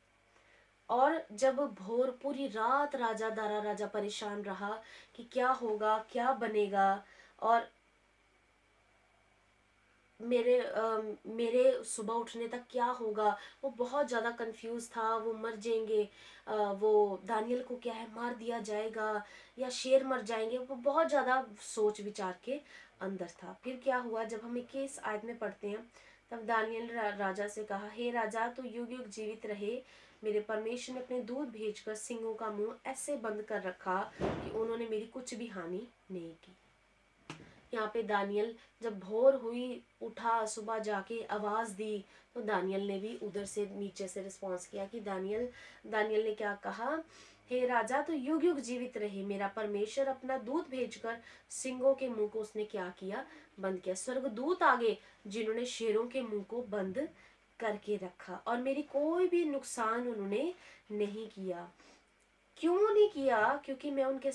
और जब भोर, पूरी रात राजा परेशान रहा कि क्या होगा, क्या बनेगा, और मेरे सुबह उठने तक क्या होगा। वो बहुत ज़्यादा कंफ्यूज था, वो मर जाएंगे, वो दानियल को क्या है, मार दिया जाएगा या शेर मर जाएंगे, वो बहुत ज़्यादा सोच विचार के अंदर था। फिर क्या हुआ, जब हम 21 आयत में पढ़ते हैं, तब दानियल राजा से कहा, हे राजा, तू युग युग जीवित रहे। मेरे परमेश्वर ने अपने दूत भेजकर सिंहों का मुंह ऐसे बंद कर रखा कि उन्होंने मेरी कुछ भी हानि नहीं की। यहाँ पे दानियल जब भोर हुई, उठा, सुबह जाके आवाज दी, तो दानियल ने भी उधर से नीचे से रिस्पॉन्स किया कि दानियल ने क्या कहा, हे राजा, तो युग युग जीवित रहे। मेरा परमेश्वर अपना दूत भेजकर सिंहों के मुंह को उसने क्या किया, बंद किया। स्वर्गदूत आगे जिन्होंने शेरों के मुंह को बंद करके रखा और मेरी कोई भी नुकसान उन्होंने नहीं किया। क्यों नहीं किया? क्योंकि मैं उनके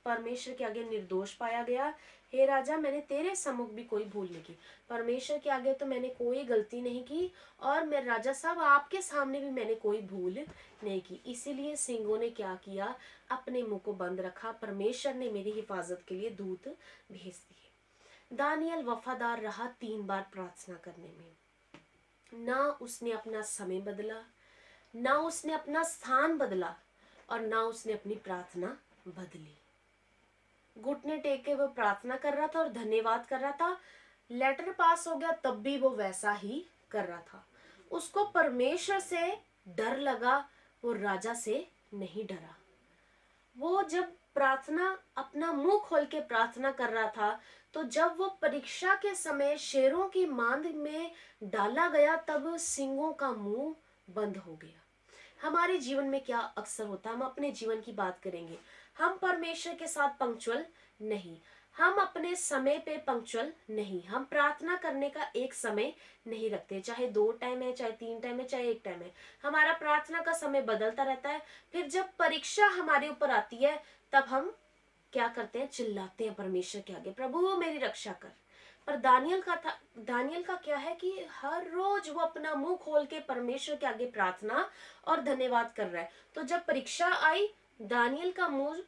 परमेश्वर के आगे निर्दोष पाया गया। हे राजा, मैंने तेरे सम्मुख भी कोई भूल नहीं की, परमेश्वर के आगे तो मैंने कोई गलती नहीं की, और मैं राजा साहब आपके सामने भी मैंने कोई भूल नहीं की। इसीलिए सिंहों ने क्या किया, अपने मुंह को बंद रखा। परमेश्वर ने मेरी हिफाजत के लिए दूत भेज दिए। दानियल वफादार रहा 3 बार प्रार्थना करने में। ना उसने अपना समय बदला, ना उसने अपना स्थान बदला, और ना उसने अपनी प्रार्थना बदली। घुटने टेक के वो प्रार्थना कर रहा था और धन्यवाद कर रहा था। लेटर पास हो गया तब भी वो वैसा ही कर रहा था। उसको परमेश्वर से डर लगा, वो राजा से नहीं डरा। वो जब प्रार्थना, अपना मुंह खोल के प्रार्थना कर रहा था, तो जब वो परीक्षा के समय शेरों की मांद में डाला गया, तब सिंहों का मुंह बंद हो गया। हमारे जीवन में क्या अक्सर होता है, हम अपने जीवन की बात करेंगे, हम परमेश्वर के साथ पंक्चुअल नहीं, हम अपने समय पे पंक्चुअल नहीं, हम प्रार्थना करने का एक समय नहीं रखते, चाहे 2 टाइम है, चाहे 3 टाइम है, चाहे 1 टाइम है, हमारा प्रार्थना का समय बदलता रहता है। फिर जब परीक्षा हमारे ऊपर आती है, तब हम क्या करते हैं, चिल्लाते हैं परमेश्वर के आगे, प्रभु मेरी रक्षा कर। पर दानियल का क्या है कि हर रोज वो अपना मुंह खोल के परमेश्वर के आगे प्रार्थना और धन्यवाद कर रहा है। तो जब परीक्षा आई, दानियल का मुंह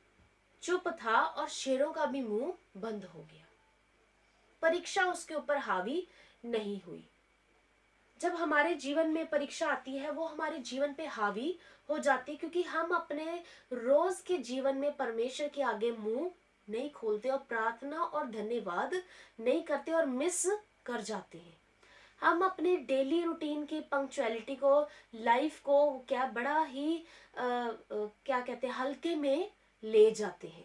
चुप था और शेरों का भी मुंह बंद हो गया। परीक्षा उसके ऊपर हावी नहीं हुई। जब हमारे जीवन में परीक्षा आती है वो हमारे जीवन पे हावी हो जाती है, क्योंकि हम अपने रोज के जीवन में परमेश्वर के आगे मुंह नहीं खोलते और प्रार्थना और धन्यवाद नहीं करते और मिस कर जाते हैं। हम अपने डेली रूटीन की पंक्चुअलिटी को, लाइफ को क्या बड़ा ही क्या कहते हैं, हल्के में ले जाते हैं,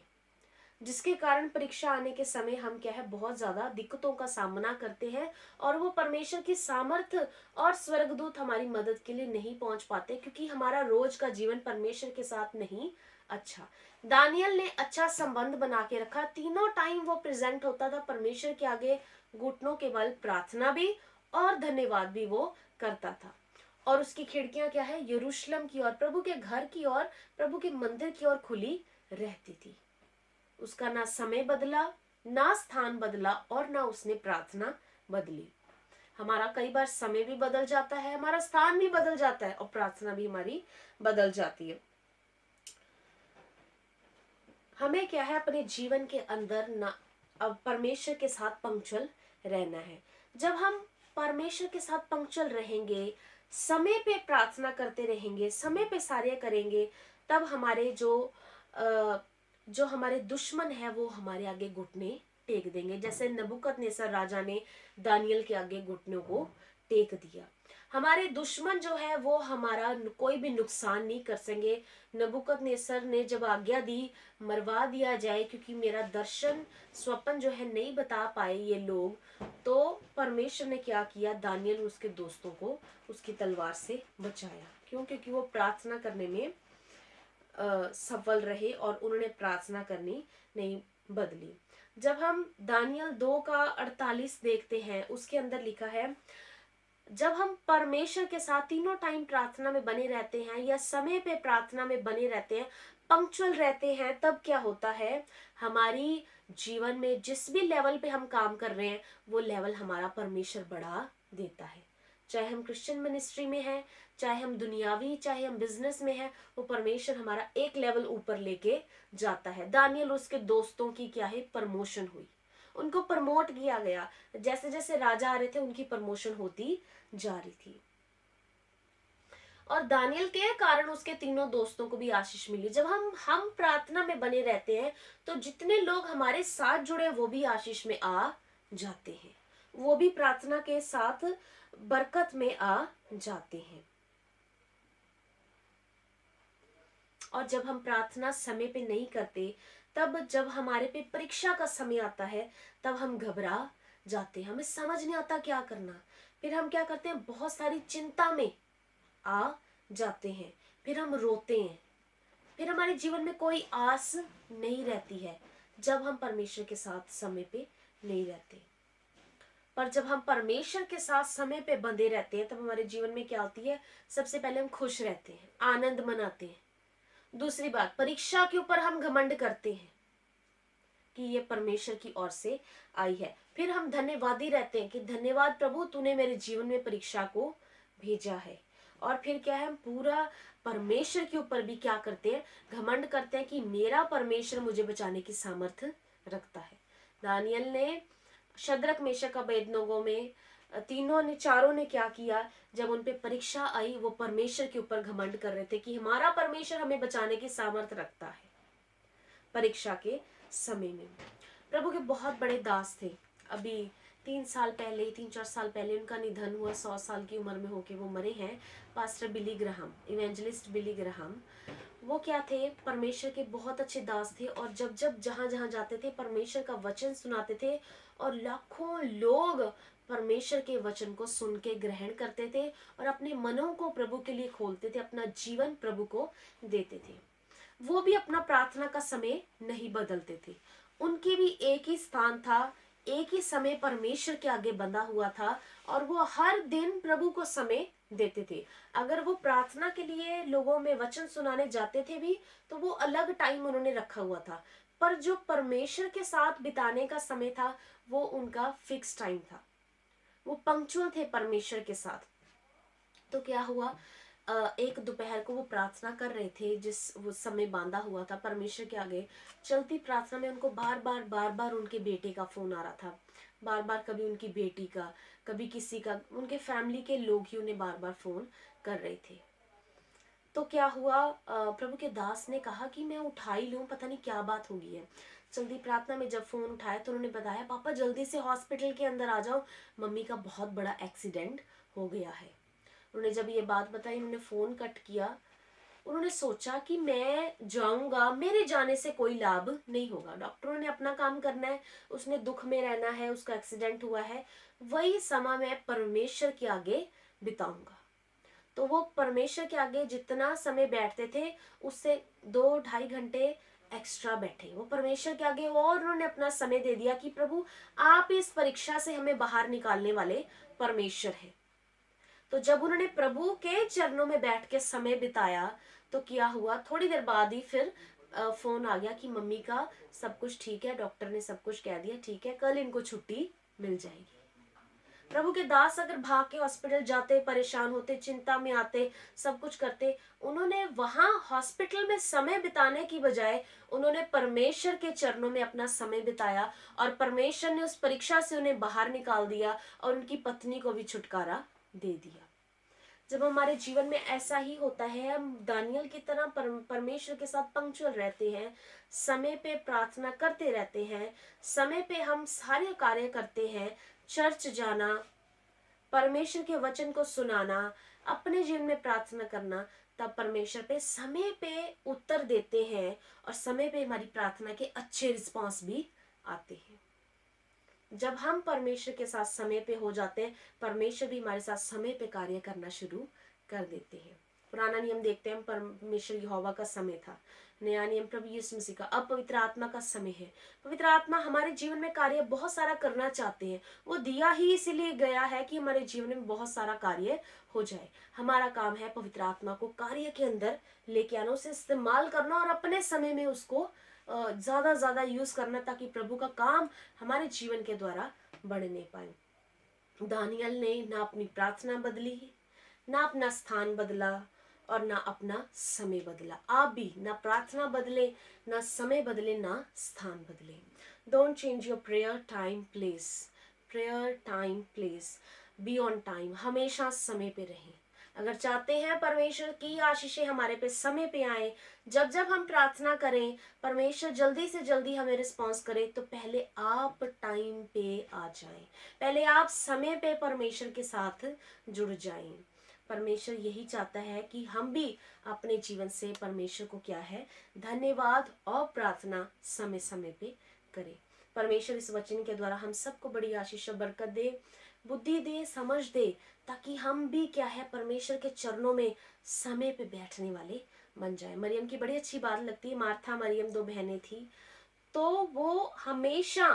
जिसके कारण परीक्षा आने के समय हम क्या है बहुत ज्यादा दिक्कतों का सामना करते हैं और वो परमेश्वर की सामर्थ्य और स्वर्गदूत हमारी मदद के लिए नहीं पहुंच पाते, क्योंकि हमारा रोज का जीवन परमेश्वर के साथ नहीं अच्छा। दानियल ने अच्छा संबंध बना के रखा, तीनों टाइम वो प्रेजेंट होता था परमेश्वर के आगे, घुटनों के बल प्रार्थना भी और धन्यवाद भी वो करता था। और उसकी खिड़कियां क्या है, यरूशलेम की ओर, प्रभु के घर की ओर, प्रभु के मंदिर की ओर खुली रहती थी। उसका ना समय बदला, ना स्थान बदला और ना उसने प्रार्थना बदली। हमारा कई बार समय भी बदल जाता है, हमारा स्थान भी बदल जाता है और प्रार्थना भी हमारी बदल जाती है। हमें क्या है अपने जीवन के अंदर ना अब परमेश्वर के साथ पंक्चुअल रहना है। जब हम परमेश्वर के साथ पंक्चुअल रहेंगे, समय पे प्रार्थना करते रहेंगे, समय पे कार्य करेंगे, तब हमारे जो हमारे दुश्मन है वो हमारे आगे घुटने टेक देंगे। जैसे नबूकदनेस्सर राजा ने दानियल के आगे घुटनों को टेक दिया। हमारे दुश्मन जो है वो हमारा कोई भी नुकसान नहीं कर सकेंगे। नबूकदनेस्सर ने जब आज्ञा दी मरवा दिया जाए, क्योंकि मेरा दर्शन स्वप्न जो है नहीं बता पाए ये लोग, तो परमेश्वर ने क्या किया, दानियल और उसके दोस्तों को उसकी तलवार से बचाया। क्यों? क्योंकि वो प्रार्थना करने में सफल रहे और उन्होंने प्रार्थना करनी नहीं बदली। जब हम दानियल 2:48 देखते हैं, उसके अंदर लिखा है, जब हम परमेश्वर के साथ तीनों टाइम प्रार्थना में बने रहते हैं या समय पे प्रार्थना में बने रहते हैं, पंक्चुअल रहते हैं, तब क्या होता है, हमारी जीवन में जिस भी लेवल पे हम काम कर रहे हैं वो लेवल हमारा परमेश्वर बढ़ा देता है। चाहे हम क्रिश्चियन मिनिस्ट्री में हैं, चाहे हम दुनियावी, चाहे हम बिजनेस में हैं, वो परमेश्वर हमारा एक लेवल ऊपर लेके जाता है। दानियल उसके दोस्तों की क्या है, प्रमोशन हुई, उनको प्रमोट किया गया। जैसे जैसे राजा आ रहे थे उनकी प्रमोशन होती जा रही थी और दानियल के कारण उसके तीनों दोस्तों को भी आशीष मिली। जब हम प्रार्थना में बने रहते हैं तो जितने लोग हमारे साथ जुड़े वो भी आशीष में आ जाते हैं, वो भी प्रार्थना के साथ बरकत में आ जाते हैं। और जब हम प्रार्थना समय पे नहीं करते, तब जब हमारे पे परीक्षा का समय आता है तब हम घबरा जाते हैं, हमें समझ नहीं आता क्या करना। फिर हम क्या करते हैं, बहुत सारी चिंता में आ जाते हैं, फिर हम रोते हैं, फिर हमारे जीवन में कोई आस नहीं रहती है जब हम परमेश्वर के साथ समय पे नहीं रहते। पर जब हम परमेश्वर के साथ समय पे बंधे रहते हैं तब हमारे जीवन में क्या होती है, सबसे पहले हम खुश रहते हैं, आनंद मनाते हैं। दूसरी बात, परीक्षा के ऊपर हम घमंड करते हैं कि ये परमेश्वर की ओर से आई है। फिर हम धन्यवादी रहते हैं कि धन्यवाद प्रभु, तूने मेरे जीवन में परीक्षा को भेजा है। और फिर क्या है, हम पूरा परमेश्वर के ऊपर भी क्या करते हैं, घमंड करते हैं कि मेरा परमेश्वर मुझे बचाने की सामर्थ्य रखता है। दानियल ने, शद्रक, मेशक, अबेदनगो में तीनों ने, चारों ने क्या किया, जब उन पे परीक्षा आई वो परमेश्वर के ऊपर घमंड कर रहे थे कि हमारा परमेश्वर हमें बचाने की सामर्थ्य रखता है। परीक्षा के समय में प्रभु के बहुत बड़े दास थे। अभी 3 साल पहले, 3-4 साल पहले उनका निधन हुआ, 100 साल की उम्र में होके वो मरे हैं। Pastor Billy Graham, evangelist Billy Graham, वो क्या थे, परमेश्वर के बहुत अच्छे दास थे और जब जब जहां जहां जाते थे परमेश्वर का वचन सुनाते थे और लाखों लोग परमेश्वर के वचन को सुन के ग्रहण करते थे और अपने मनों को प्रभु के लिए खोलते थे, अपना जीवन प्रभु को देते थे। वो भी अपना प्रार्थना का समय नहीं बदलते थे, उनकी भी एक ही स्थान था, एक ही समय परमेश्वर के आगे बंधा हुआ था और वो हर दिन प्रभु को समय देते थे। अगर वो प्रार्थना के लिए लोगों में वचन सुनाने जाते थे भी तो वो अलग टाइम उन्होंने रखा हुआ था, पर जो परमेश्वर के साथ बिताने का समय था वो उनका फिक्स टाइम था, वो पंक्चुअल थे परमेश्वर के साथ। तो क्या हुआ, एक दोपहर को वो प्रार्थना कर रहे थे, जिस वो समय बांधा हुआ था परमेश्वर के आगे, चलती प्रार्थना में उनको बार बार उनके बेटे का फोन आ रहा था। बार बार कभी उनकी बेटी का, कभी किसी का, उनके फैमिली के लोग ही उन्हें बार बार फोन कर रहे थे। तो क्या हुआ, प्रभु के दास ने कहा कि मैं उठा ही लूं, पता नहीं क्या बात हो गई है। जल्दी प्रार्थना में जब फोन उठाया तो उन्होंने बताया, पापा जल्दी से हॉस्पिटल के अंदर आ जाओ, मम्मी का बहुत बड़ा एक्सीडेंट हो गया है। उन्होंने जब ये बात बताई, उन्होंने फोन कट किया। उन्होंने सोचा कि मैं जाऊंगा, मेरे जाने से कोई लाभ नहीं होगा, डॉक्टरों ने अपना काम करना है, उसने दुख में रहना है, उसका एक्सीडेंट हुआ है, वही समय मैं परमेश्वर के आगे बिताऊंगा। तो वो परमेश्वर के आगे जितना समय बैठते थे उससे 2-2.5 घंटे एक्स्ट्रा बैठे वो परमेश्वर के आगे, और उन्होंने अपना समय दे दिया कि प्रभु आप इस परीक्षा से हमें बाहर निकालने वाले परमेश्वर है। तो जब उन्होंने प्रभु के चरणों में बैठ के समय बिताया तो क्या हुआ, थोड़ी देर बाद ही फिर फोन आ गया कि मम्मी का सब कुछ ठीक है, डॉक्टर ने सब कुछ कह दिया ठीक है, कल इनको छुट्टी मिल जाएगी। प्रभु के दास अगर भाग के हॉस्पिटल जाते, परेशान होते, चिंता में आते, सब कुछ करते, उन्होंने वहां हॉस्पिटल में समय बिताने की बजाय उन्होंने परमेश्वर के चरणों में अपना समय बिताया, और परमेश्वर ने उस परीक्षा से उन्हें बाहर निकाल दिया और उनकी पत्नी को भी छुटकारा दे दिया। जब हमारे जीवन में ऐसा ही होता है, हम दानियल की तरह परमेश्वर के साथ पंक्चुअल रहते हैं, समय पे प्रार्थना करते रहते हैं, समय पे हम सारे कार्य करते हैं, चर्च जाना, परमेश्वर के वचन को सुनाना, अपने जीवन में प्रार्थना करना, तब परमेश्वर पे समय पे उत्तर देते हैं और समय पे हमारी प्रार्थना के अच्छे रिस्पॉन्स भी आते हैं। जब हम परमेश्वर के साथ समय पे हो जाते हैं, परमेश्वर भी हमारे साथ समय पे कार्य करना शुरू कर देते हैं। पुराना नियम देखते हैं, परमेश्वर यहोवा का समय था। नया नियम प्रभु यीशु मसीह का, अब पवित्र आत्मा का समय है। पवित्र आत्मा हमारे जीवन में कार्य बहुत सारा करना चाहते हैं, वो दिया ही इसीलिए गया है कि हमारे जीवन में बहुत सारा कार्य हो जाए। हमारा काम है पवित्र आत्मा को कार्य के अंदर लेके आना, उसे इस्तेमाल करना और अपने समय में उसको ज्यादा यूज करना, ताकि प्रभु का काम हमारे जीवन के द्वारा बढ़ने पाए। दानियल ने ना अपनी प्रार्थना बदली, ना अपना स्थान बदला और ना अपना समय बदला। आप भी ना प्रार्थना बदले, ना समय बदले, ना स्थान बदले। Don't change your prayer time place. Prayer time place, be on time, हमेशा समय पे रहें। अगर चाहते हैं परमेश्वर की आशीषें हमारे पे समय पे आए, जब जब हम प्रार्थना करें परमेश्वर जल्दी से जल्दी हमें रिस्पॉन्स करे, तो पहले आप टाइम पे आ जाएं, पहले आप समय पे परमेश्वर के साथ जुड़ जाएं। परमेश्वर यही चाहता है कि हम भी अपने जीवन से परमेश्वर को क्या है, धन्यवाद और प्रार्थना समय समय पे करें। परमेश्वर इस वचन के द्वारा हम सबको बड़ी आशीष और बरकत दे, बुद्धि दे, समझ दे, ताकि हम भी क्या है परमेश्वर के चरणों में समय पे बैठने वाले बन जाए। मरियम की बड़ी अच्छी बात लगती है, मार्था मरियम 2 बहनें थी, तो वो हमेशा,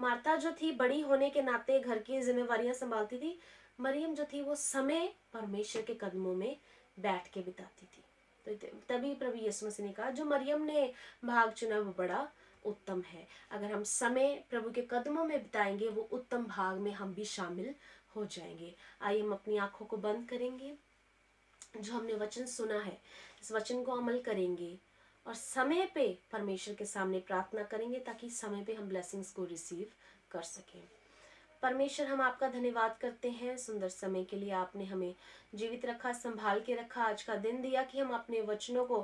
मार्था जो थी बड़ी होने के नाते घर की जिम्मेवारियां संभालती थी, मरियम जो थी वो समय परमेश्वर के कदमों में बैठ के बिताती थी। तो तभी प्रभु यीशु मसीह ने कहा, जो मरियम ने भाग चुना वो बड़ा उत्तम है। अगर हम समय प्रभु के कदमों में बिताएंगे, वो उत्तम भाग में हम भी शामिल हो जाएंगे। आइए हम अपनी आंखों को बंद करेंगे, जो हमने वचन सुना है इस वचन को अमल करेंगे और समय पे परमेश्वर के सामने प्रार्थना करेंगे, ताकि समय पे हम ब्लेसिंग्स को रिसीव कर सकें। परमेश्वर हम आपका धन्यवाद करते हैं सुंदर समय के लिए, आपने हमें जीवित रखा, संभाल के रखा, आज का दिन दिया कि हम अपने वचनों को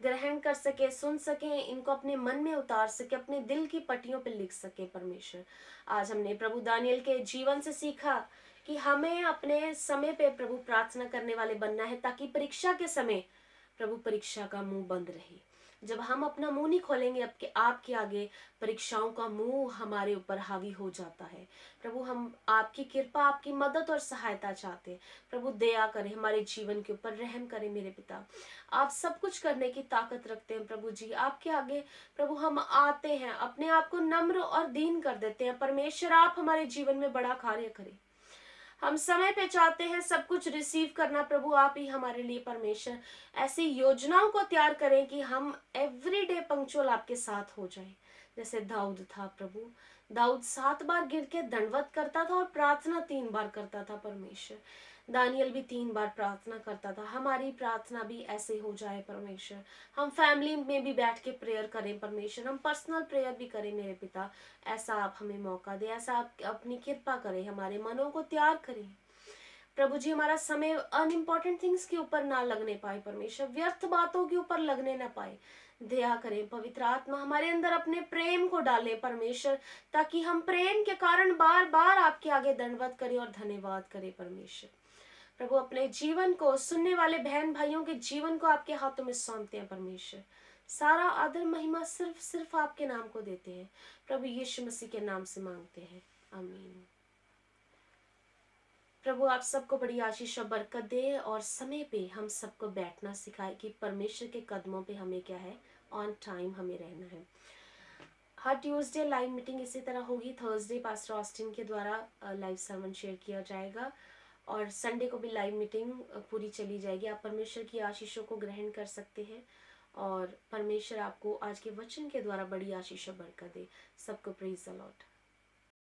ग्रहण कर सके, सुन सकें, इनको अपने मन में उतार सके, अपने दिल की पट्टियों पर लिख सके। परमेश्वर आज हमने प्रभु दानियल के जीवन से सीखा कि हमें अपने समय पे प्रभु प्रार्थना करने वाले बनना है, ताकि परीक्षा के समय प्रभु परीक्षा का मुंह बंद रहे। जब हम अपना मुंह नहीं खोलेंगे आपके आगे, परीक्षाओं का मुंह हमारे ऊपर हावी हो जाता है। प्रभु हम आपकी कृपा, आपकी मदद और सहायता चाहते हैं। प्रभु दया करें, हमारे जीवन के ऊपर रहम करें। मेरे पिता, आप सब कुछ करने की ताकत रखते हैं। प्रभु जी आपके आगे प्रभु हम आते हैं, अपने आप को नम्र और दीन कर देते हैं। परमेश्वर आप हमारे जीवन में बड़ा कार्य करें। हम समय पे चाहते हैं सब कुछ रिसीव करना। प्रभु आप ही हमारे लिए परमेश्वर ऐसी योजनाओं को तैयार करें कि हम एवरीडे पंक्चुअल आपके साथ हो जाए, जैसे दाऊद था। प्रभु दाऊद 7 बार गिर के दंडवत करता था और प्रार्थना 3 बार करता था परमेश्वर। दानियल भी 3 बार प्रार्थना करता था। हमारी प्रार्थना भी ऐसे हो जाए परमेश्वर। हम फैमिली में भी बैठ के प्रेयर करें परमेश्वर, हम पर्सनल प्रेयर भी करें मेरे पिता। ऐसा आप हमें मौका दे, ऐसा आप अपनी कृपा करें, हमारे मनों को तैयार करें प्रभु जी। हमारा समय अनइम्पॉर्टेंट थिंग्स के ऊपर ना लगने पाए परमेश्वर, व्यर्थ बातों के ऊपर लगने ना पाए। दया करें पवित्र आत्मा, हमारे अंदर अपने प्रेम को डाले परमेश्वर, ताकि हम प्रेम के कारण बार बार आपके आगे दंडवत करें और धन्यवाद करें परमेश्वर। प्रभु अपने जीवन को, सुनने वाले बहन भाइयों के जीवन को आपके हाथों में सौंपते हैं परमेश्वर। सारा आदर महिमा सिर्फ सिर्फ आपके नाम को देते हैं प्रभु, यीशु मसीह के नाम से मांगते हैं, आमीन। प्रभु आप सबको बड़ी आशीष और बरकत दे और समय पे हम सबको बैठना सिखाए कि परमेश्वर के कदमों पे हमें क्या है, ऑन टाइम हमें रहना है। हर ट्यूसडे लाइव मीटिंग इसी तरह होगी। थर्सडे पास्टर ऑस्टिन के द्वारा लाइव सर्मन शेयर किया जाएगा और संडे को भी लाइव मीटिंग पूरी चली जाएगी। आप परमेश्वर की आशीषों को ग्रहण कर सकते हैं और परमेश्वर आपको आज के वचन के द्वारा बड़ी आशीष और बरकत दे। सबको प्रेज द लॉर्ड।